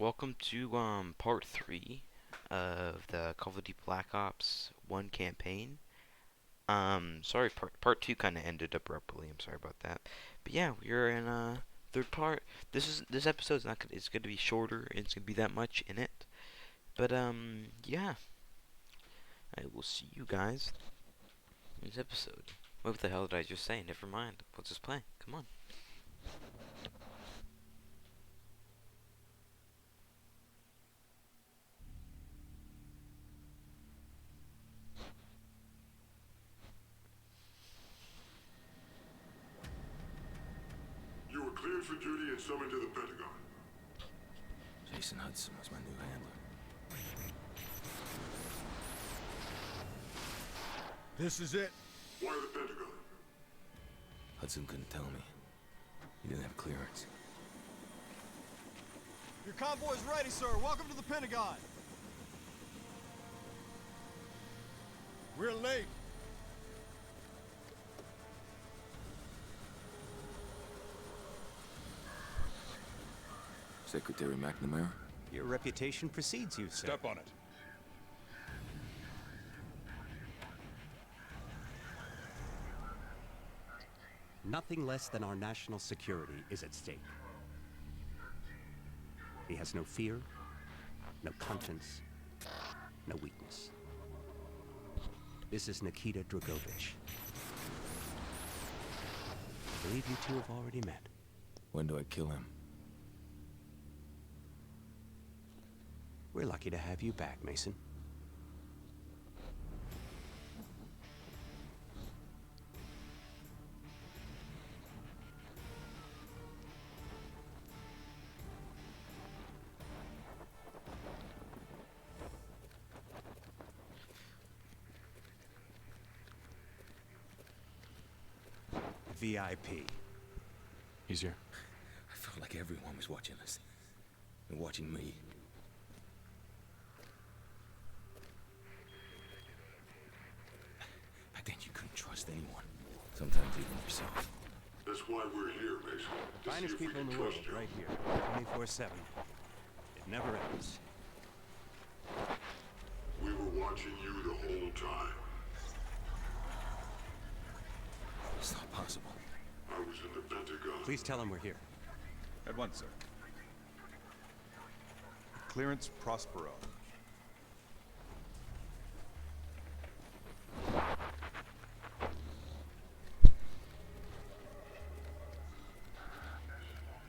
welcome to part 3 of the Call of Duty Black Ops 1 campaign. Sorry, part 2 kind of ended abruptly. I'm sorry about that. But yeah, we're in third part. This episode's not gonna, it's going to be shorter. It's going to be that much in it. But yeah. I will see you guys in this episode. What the hell did I just say? Never mind. Let's just play. Come on. You were cleared for duty and summoned to the Pentagon. Jason Hudson was my new handler. This is it. Why the Pentagon? Hudson couldn't tell me. He didn't have clearance. Your convoy is ready, sir. Welcome to the Pentagon. We're late. Secretary McNamara? Your reputation precedes you, sir. Step on it. Nothing less than our national security is at stake. He has no fear, no conscience, no weakness. This is Nikita Dragovich. I believe you two have already met. When do I kill him? We're lucky to have you back, Mason. VIP. He's here. I felt like everyone was watching us. And watching me. Back then you couldn't trust anyone. Sometimes even yourself. That's why we're here, Mason. To see Finest if we people in can the world, trust you. right here, 24/7. It never ends. We were watching you the whole time. It's not possible. I was in the Pentagon. Please tell him we're here. At once, sir. Clearance Prospero.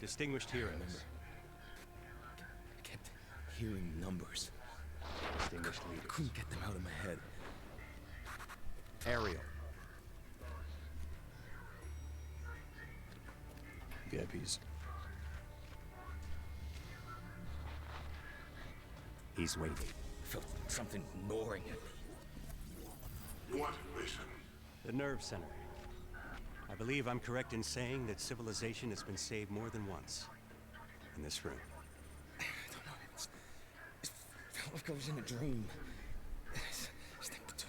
Distinguished heroes. I kept hearing numbers. Distinguished leaders. Couldn't get them out of my head. Ariel. VIPs. He's waiting. I felt something gnawing at me. What, Mason? The nerve center. I believe I'm correct in saying that civilization has been saved more than once. In this room. I don't know. It felt like I was in a dream. Step 2.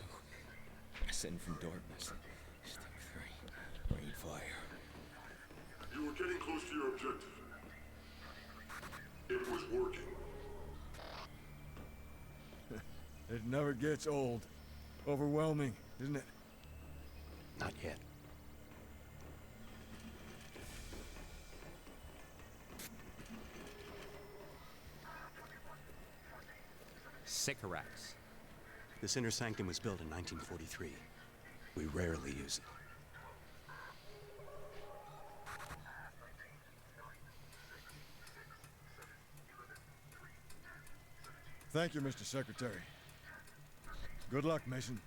Ascend from darkness. Step 3. Rain fire. You were getting close to your objective. It was working. It never gets old. Overwhelming, isn't it? Not yet. Sycorax. This inner sanctum was built in 1943. We rarely use it. Thank you, Mr. Secretary. Good luck, Mason.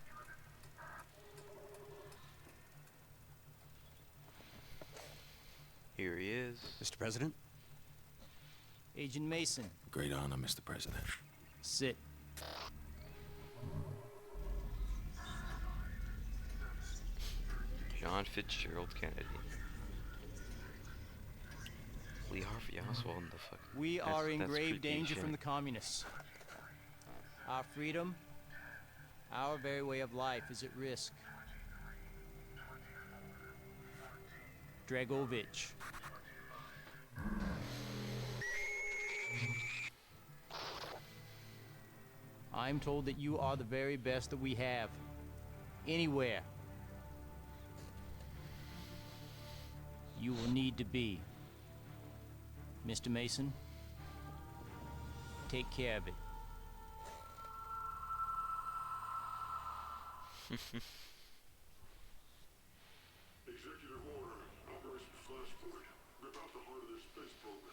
Here he is. Mr. President? Agent Mason, Great honor, Mr. President. sit. John Fitzgerald Kennedy. Lee Harvey Oswald in the fuck. We are in that's grave creepy danger shit. from the communists. Our freedom, our very way of life is at risk. Dragovich. I'm told that you are the very best that we have. Anywhere. You will need to be. Mr. Mason, take care of it. Executive order. Operation Flashpoint. Rip out the heart of their space program.